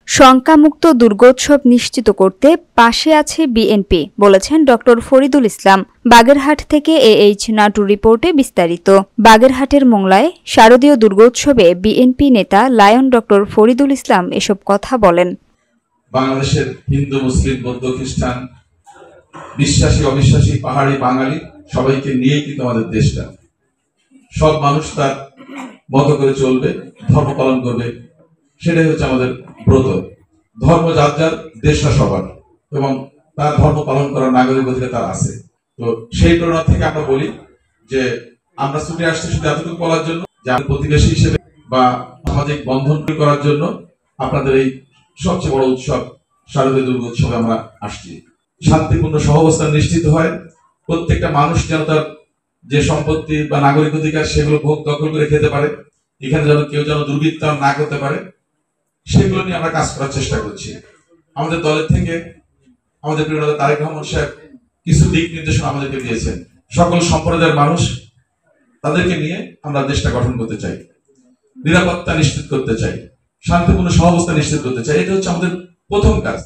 শঙ্কামুক্ত দুর্গোৎসব নিশ্চিত করতে পাশে আছে বিএনপি, বলেছেন ড ফরিদুল ইসলাম। বাগেরহাট থেকে এইচ নাটুর রিপোর্টে বিস্তারিত। বাগেরহাটের মোংলায় শারদীয় দুর্গোৎসবে বিএনপি নেতা লায়ন ড ফরিদুল ইসলাম এসব কথা বলেন। বাংলাদেশের হিন্দু, মুসলিম, বৌদ্ধ, খ্রিস্টান, বিশ্বাসী, অবিশ্বাসী, পাহাড়ি, বাঙালি সবাইকে নিয়ে কিন্তু আমাদের দেশটা। সব মানুষ তার মতো করে চলবে, ধর্ম পালন করবে, সেটাই হচ্ছে আমাদের ব্রত। ধর্ম যার যার, দেশটা সবার, এবং তার ধর্ম পালন করার নাগরিক অধিকার তার আছে। তো সেই প্রেরণা থেকে আমরা বলি যে আমরা ছুটে আসছি শুধু এতটুকু বলার জন্য যে আমাদের প্রতিবেশী হিসেবে বা সামাজিক বন্ধন করার জন্য আপনাদের এই সবচেয়ে বড় উৎসব শারদীয় দুর্গোৎসবে আমরা আসছি। শান্তিপূর্ণ সহাবস্থান নিশ্চিত হয়, প্রত্যেকটা মানুষ যেন তার যে সম্পত্তি বা নাগরিক অধিকার সেগুলো ভোগ দখল করে খেতে পারে, এখানে যেন কেউ যেন দুর্বৃত্তায়ন না করতে পারে, সেগুলো নিয়ে আমরা কাজ করার চেষ্টা করছি। আমাদের দলের থেকে আমাদের প্রিয় নেতা তারেক রহমান সাহেব কিছু দিক নির্দেশনা আমাদেরকে দিয়েছেন। সকল সম্প্রদায়ের মানুষ, তাদেরকে নিয়ে আমরা দেশটা গঠন করতে চাই, নিরাপত্তা নিশ্চিত করতে চাই, শান্তিপূর্ণ সহাবস্থান নিশ্চিত করতে চাই। এটা হচ্ছে আমাদের প্রথম কাজ।